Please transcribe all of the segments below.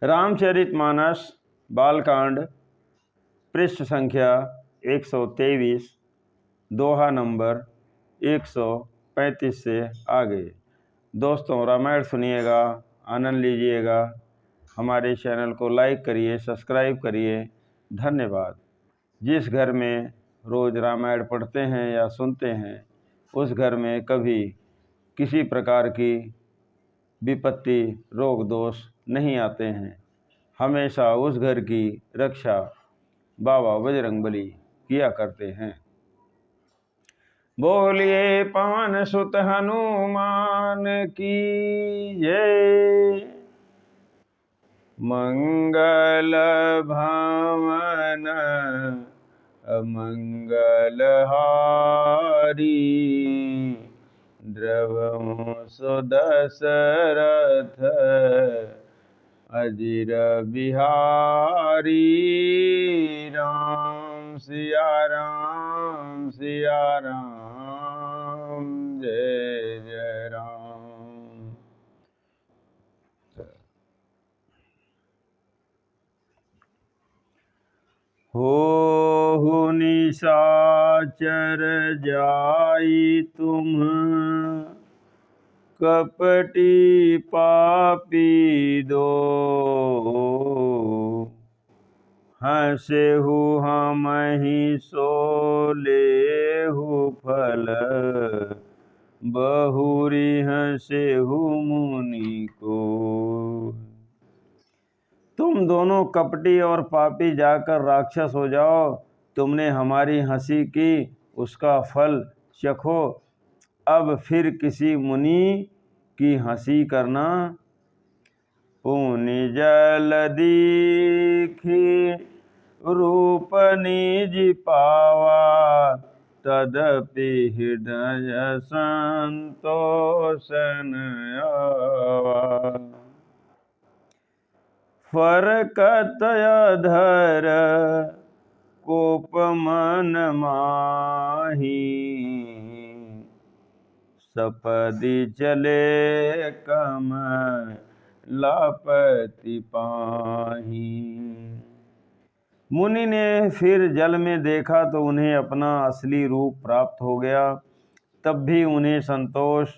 रामचरितमानस बालकांड पृष्ठ संख्या 123 दोहा नंबर 135 से आगे। दोस्तों रामायण सुनिएगा, आनंद लीजिएगा। हमारे चैनल को लाइक करिए, सब्सक्राइब करिए। धन्यवाद। जिस घर में रोज़ रामायण पढ़ते हैं या सुनते हैं उस घर में कभी किसी प्रकार की विपत्ति रोग दोष नहीं आते हैं। हमेशा उस घर की रक्षा बाबा बजरंगबली किया करते हैं। बोलिए पवन सुत हनुमान की जय। मंगल भवन अमंगल हारी, द्रवहु सुदशरथ अजिर बिहारी। राम सिया राम सिया राम, जय जय राम। हो निशाचर जाई तुम, कपटी पापी दो। हंसेहु हमहि सो लेहु फल, बहुरी हंसेहु मुनि को। तुम दोनों कपटी और पापी जाकर राक्षस हो जाओ। तुमने हमारी हंसी की, उसका फल चखो। अब फिर किसी मुनि की हंसी करना। पुनि जल दीखी रूप निज पावा, तदपि हृदय संतोष न आवा। फरकत अधर कोप मन माही, सपदि चले कमलापति पाही। मुनि ने फिर जल में देखा तो उन्हें अपना असली रूप प्राप्त हो गया। तब भी उन्हें संतोष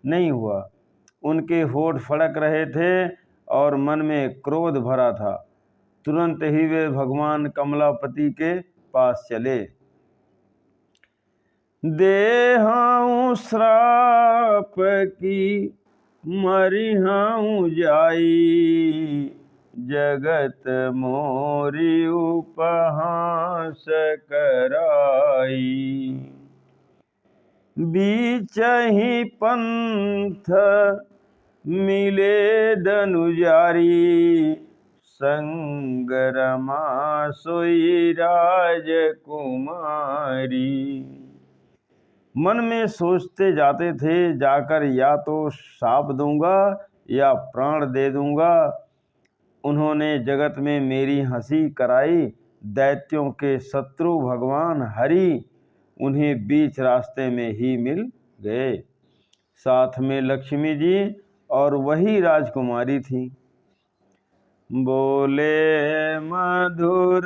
नहीं हुआ। उनके होठ फड़क रहे थे और मन में क्रोध भरा था। तुरंत ही वे भगवान कमलापति के पास चले। देहाऊँ श्राप की मरिहाऊँ जाई, जगत मोरी उपहास कराई। बीचहि पंथ मिले दनुजारी, संग रमा सोई राजकुमारी। मन में सोचते जाते थे, जाकर या तो शाप दूंगा या प्राण दे दूंगा। उन्होंने जगत में मेरी हंसी कराई। दैत्यों के शत्रु भगवान हरि उन्हें बीच रास्ते में ही मिल गए। साथ में लक्ष्मी जी और वही राजकुमारी थी। बोले मधुर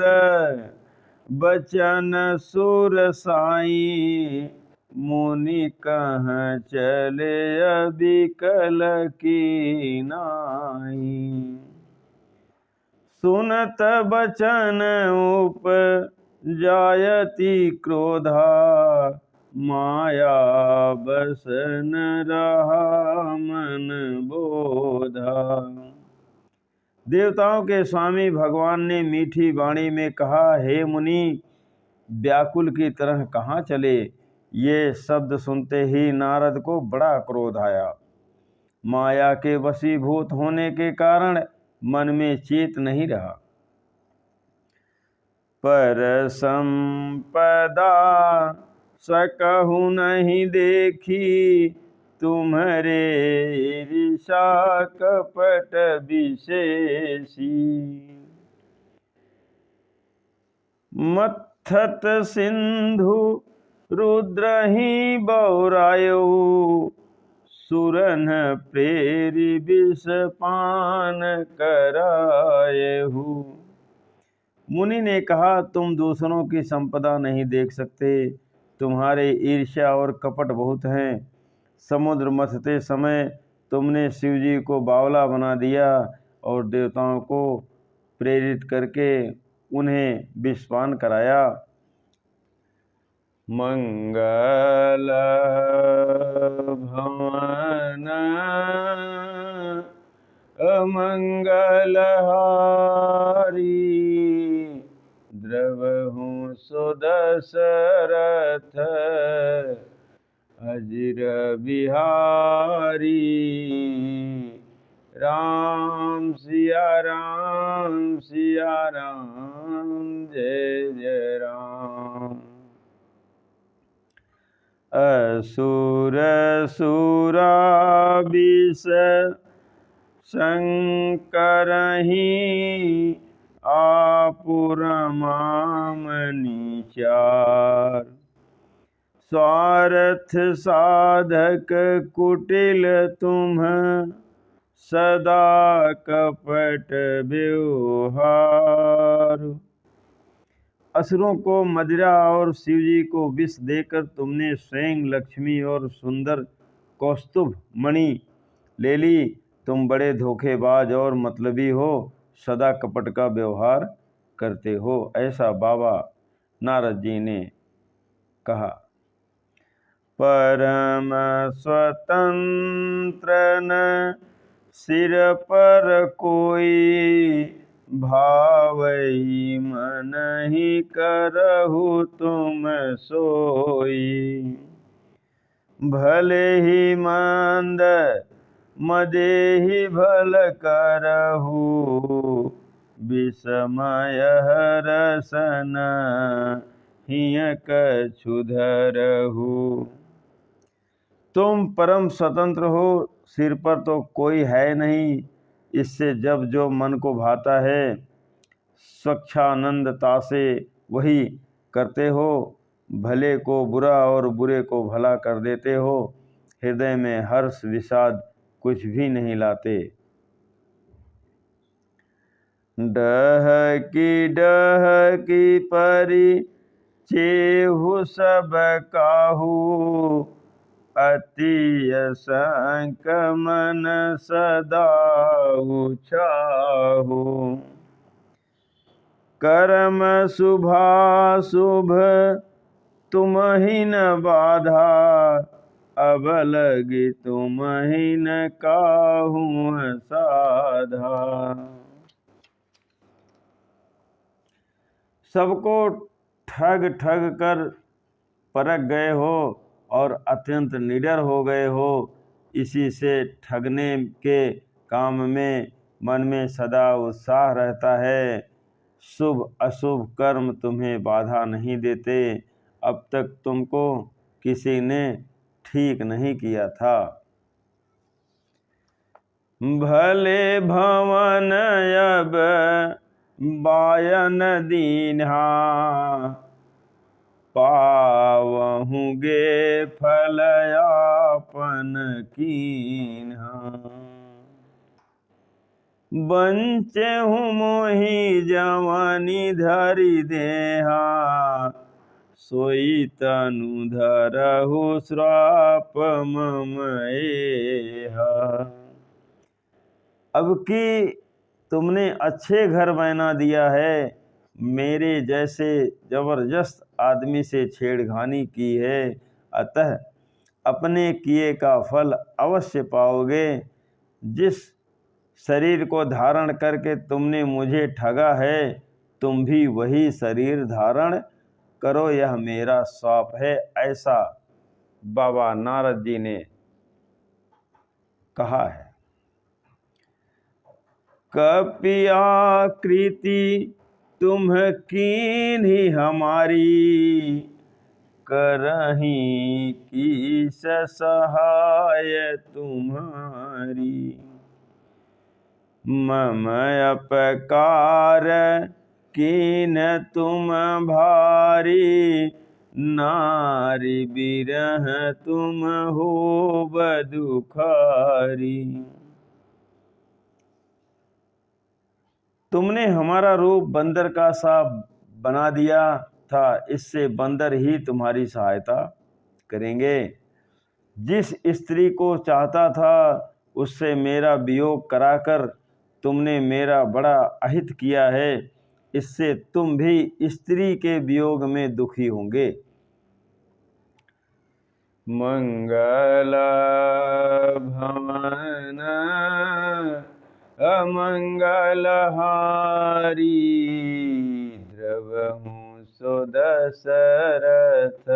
बचन सुर साई, मुनि कहाँ चले अबिकल की नाई। सुनत बचन उप जायति क्रोधा, माया बस न रहा मन बोधा। देवताओं के स्वामी भगवान ने मीठी वाणी में कहा, हे मुनि, व्याकुल की तरह कहाँ चले। ये शब्द सुनते ही नारद को बड़ा क्रोध आया। माया के वशीभूत होने के कारण मन में चेत नहीं रहा। पर संपदा सकहु नहीं देखी, तुम्हारे ईर्षा कपट विशेषी। मत्थत सिंधु रुद्र ही बौरायो, सुरन प्रेरी विष पान करायहु। मुनि ने कहा, तुम दूसरों की संपदा नहीं देख सकते, तुम्हारे ईर्ष्या और कपट बहुत हैं। समुद्र मथते समय तुमने शिवजी को बावला बना दिया और देवताओं को प्रेरित करके उन्हें विषपान कराया। मंगल भवन अमंगल हारी, द्रवहु सुदशरथ अजिर बिहारी। राम सिया राम सिया राम, जय जय राम। असुर सुरा विष शंकरहि, आपुरमाम निचार। स्वार्थ साधक कुटिल तुम, सदा कपट व्यवहार। असुरों को मदिरा और शिवजी को विष देकर तुमने स्वयं लक्ष्मी और सुंदर कौस्तुभ मणि ले ली। तुम बड़े धोखेबाज और मतलबी हो, सदा कपट का व्यवहार करते हो। ऐसा बाबा नारद जी ने कहा। परम स्वतंत्र न सिर पर कोई, भावई मन ही करहु तुम सोई। भले ही मंद मदेहि भल करहु, विषमय रसन हिय कछु धरहु। तुम परम स्वतंत्र हो, सिर पर तो कोई है नहीं, इससे जब जो मन को भाता है स्वच्छानंदता से वही करते हो। भले को बुरा और बुरे को भला कर देते हो, हृदय में हर्ष विषाद कुछ भी नहीं लाते। डह की परी चेहु सब काहू, अति असंक मन सदा उछाहु। कर्म शुभाशुभ तुम ही न बाधा, अब लगी तुम ही न काहू साधा। सबको ठग ठग कर परख गए हो और अत्यंत निडर हो गए हो। इसी से ठगने के काम में मन में सदा उत्साह रहता है। शुभ अशुभ कर्म तुम्हें बाधा नहीं देते। अब तक तुमको किसी ने ठीक नहीं किया था। भले भवन अब बायन दीन्हा, पावहुगे फल आपन कीन्हा। बंचहु मोहि जवानी धरि देहा, सोई तनु धरहु श्राप मम एहा। अब कि तुमने अच्छे घर बना दिया है, मेरे जैसे जबरदस्त आदमी से छेड़खानी की है, अतः अपने किए का फल अवश्य पाओगे। जिस शरीर को धारण करके तुमने मुझे ठगा है, तुम भी वही शरीर धारण करो, यह मेरा श्राप है। ऐसा बाबा नारद जी ने कहा है। कपियाकृति तुम कीन्ही हमारी, करहीं कीस सहाय तुम्हारी। मम अपकार कीन तुम भारी, नारी बिरह तुम हो बदुखारी। तुमने हमारा रूप बंदर का सा बना दिया था, इससे बंदर ही तुम्हारी सहायता करेंगे। जिस स्त्री को चाहता था उससे मेरा वियोग कराकर तुमने मेरा बड़ा अहित किया है, इससे तुम भी स्त्री के वियोग में दुखी होंगे। मंगल भवन अमंगल हारी, द्रवहूँ सो दशरथ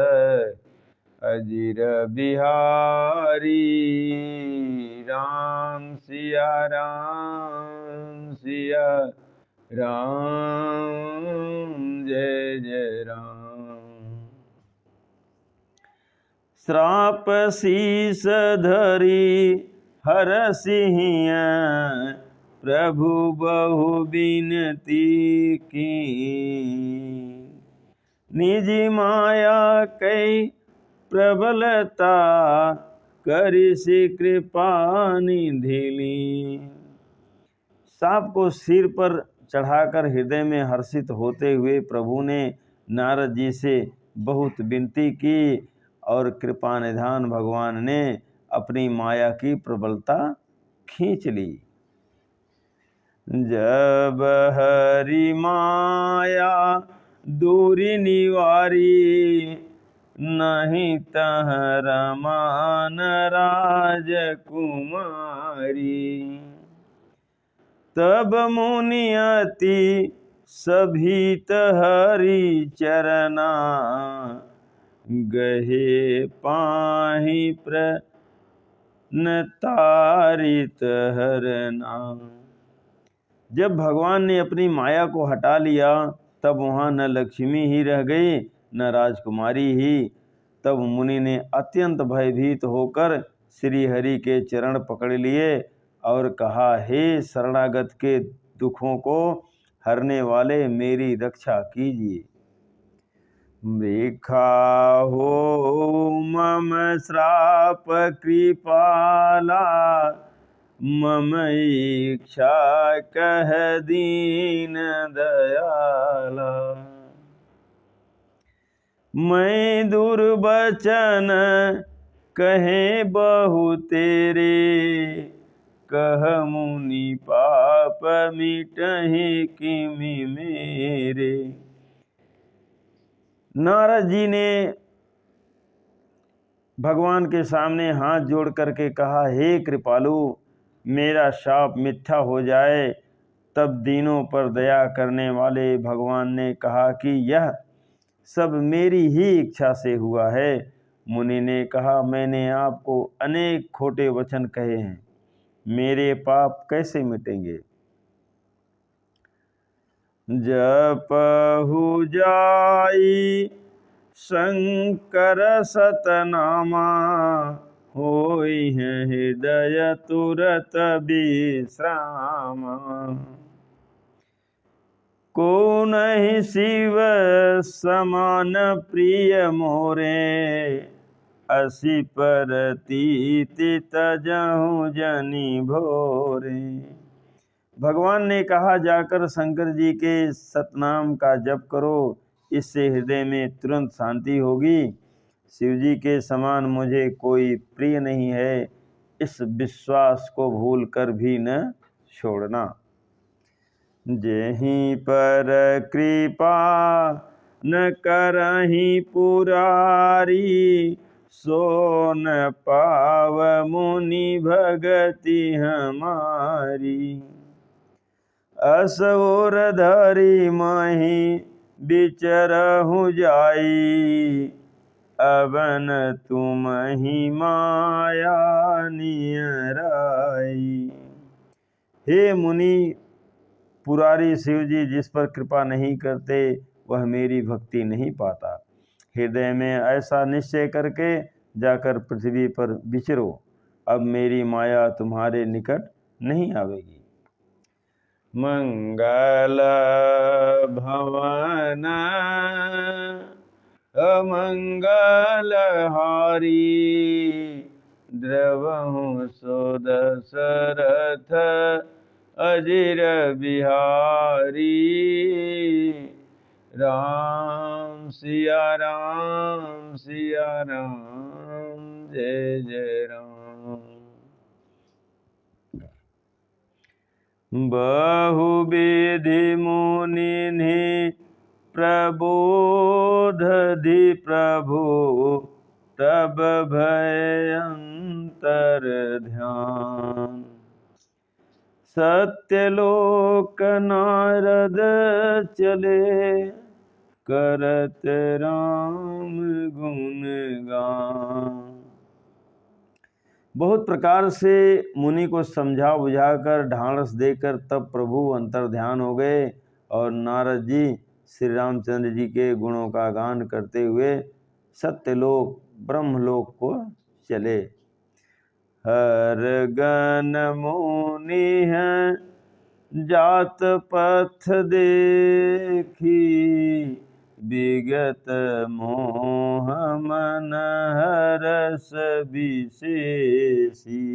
अजिर बिहारी। राम सिया राम सिया राम, जय जय राम। श्राप शीस धरी हर सिंह प्रभु बहु बिनती की। निजी माया कई प्रबलता करी सी कृपा निधिली। सांप को सिर पर चढ़ाकर हृदय में हर्षित होते हुए प्रभु ने नारद जी से बहुत विनती की और कृपा निधान भगवान ने अपनी माया की प्रबलता खींच ली। जब हरि माया दूरी निवारी, नहीं तह रमान राजकुमारी। तब मुनि अति सभीत हरि चरना, गहे पाहि प्रणतारित हरना। जब भगवान ने अपनी माया को हटा लिया तब वहाँ न लक्ष्मी ही रह गई न राजकुमारी ही। तब मुनि ने अत्यंत भयभीत होकर श्री हरि के चरण पकड़ लिए और कहा, हे शरणागत के दुखों को हरने वाले, मेरी रक्षा कीजिए। मृखा हो मम श्राप कृपाला, मम इच्छा कह दीन दयाला। मैं दुर्वचन कहे बहु तेरे, कह मुनि पाप मिटहि किमि मेरे। नारद जी ने भगवान के सामने हाथ जोड़ करके कहा, हे कृपालु, मेरा शाप मिथ्या हो जाए। तब दीनों पर दया करने वाले भगवान ने कहा कि यह सब मेरी ही इच्छा से हुआ है। मुनि ने कहा, मैंने आपको अनेक खोटे वचन कहे हैं, मेरे पाप कैसे मिटेंगे। जपहु जाई शंकर सतनामा, होई है हृदय तुरत विश्रामा। को नहीं शिव समान प्रिय मोरे, असी परतीति तजहु जनि भोरे। भगवान ने कहा, जाकर शंकर जी के सतनाम का जप करो, इससे हृदय में तुरंत शांति होगी। शिव जी के समान मुझे कोई प्रिय नहीं है, इस विश्वास को भूल कर भी न छोड़ना। जेहि पर कृपा न करहि पुरारी, सो न पाव मुनि भगति हमारी। असुर धरि महि बिचरहु जाई, अवन तुम ही माया नियराई। हे मुनि, पुरारी शिव जी जिस पर कृपा नहीं करते वह मेरी भक्ति नहीं पाता। हृदय में ऐसा निश्चय करके जाकर पृथ्वी पर विचरो, अब मेरी माया तुम्हारे निकट नहीं आवेगी। मंगल भवन अमंगल हारी द्रवहु सो दशरथ अजिर बिहारी। राम सिया राम जय जय राम। बहुविधि मुनि प्रबोधि प्रभु तब भय अंतर ध्यान। सत्यलोक नारद चले करत राम गुण गान। बहुत प्रकार से मुनि को समझा बुझाकर ढांढस देकर तब प्रभु अंतर ध्यान हो गए और नारद जी श्री रामचंद्र जी के गुणों का गान करते हुए सत्यलोक ब्रह्मलोक को चले। हर गण मुनि है जात पथ देखी विगत मोह मन हरस विशेषी।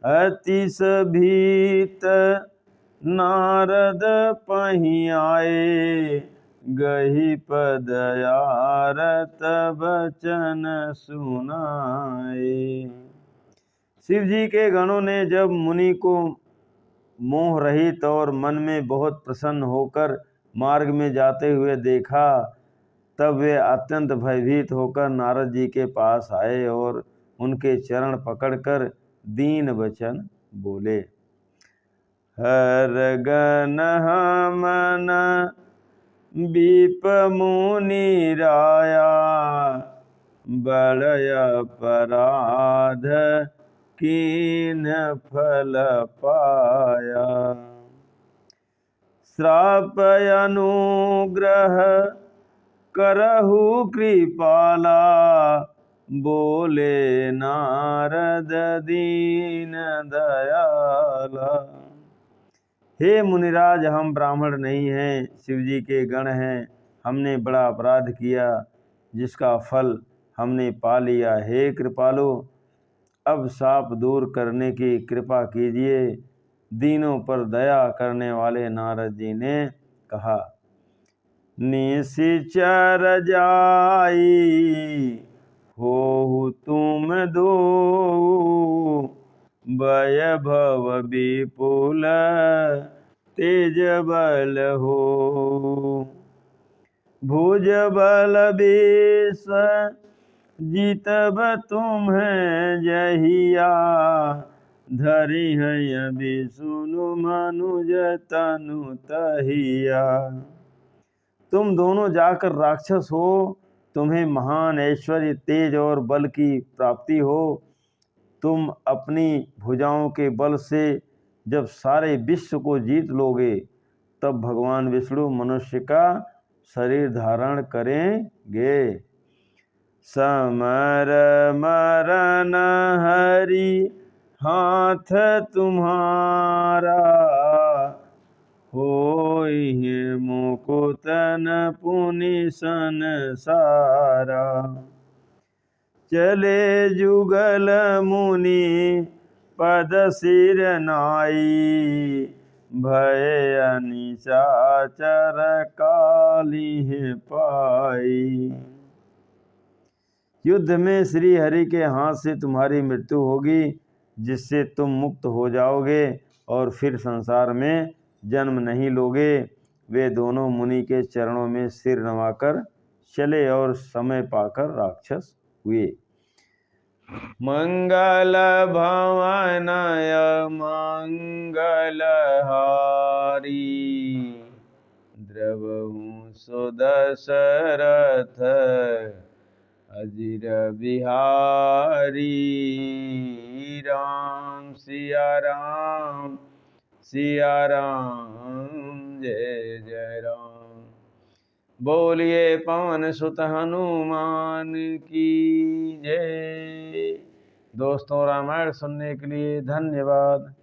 अतिश भीत नारद पहीं आए गही पदयारत बचन सुनाए। शिव जी के गणों ने जब मुनि को मोह रहित और मन में बहुत प्रसन्न होकर मार्ग में जाते हुए देखा तब वे अत्यंत भयभीत होकर नारद जी के पास आए और उनके चरण पकड़कर दीन वचन बोले। हर गण मन विप मुनि राया बड़य अपराध कीन फल पाया। श्राप अनुग्रह करहु कृपाला बोले नारद दीन दयाला। हे मुनिराज, हम ब्राह्मण नहीं हैं, शिव जी के गण हैं। हमने बड़ा अपराध किया जिसका फल हमने पा लिया। हे कृपालु, अब शाप दूर करने की कृपा कीजिए। दीनों पर दया करने वाले नारद जी ने कहा। निशिचर जाई हो तुम दो वैभव विपुल तेज बल हो। भुज बल विष जीतब तुम्हें जहिया धरि हैं विष्णु मनुज तनु तहिया। तुम दोनों जाकर राक्षस हो, तुम्हें महान ऐश्वर्य तेज और बल की प्राप्ति हो। तुम अपनी भुजाओं के बल से जब सारे विश्व को जीत लोगे तब भगवान विष्णु मनुष्य का शरीर धारण करेंगे। समर मरन हरि हाथ तुम्हारा होइहि मुकुतन पुनि संसारा। चले जुगल मुनि पद सिर नाई भय निशाचर कालिह पाई। युद्ध में श्री हरि के हाथ से तुम्हारी मृत्यु होगी जिससे तुम मुक्त हो जाओगे और फिर संसार में जन्म नहीं लोगे। वे दोनों मुनि के चरणों में सिर नवाकर चले और समय पाकर राक्षस हुए। मंगल भवनय मंगल हारी द्रवहु सो दशरथ अजिर बिहारी। राम सिया राम जय जय राम। बोलिए पवन सुत हनुमान की जय। दोस्तों, रामायण सुनने के लिए धन्यवाद।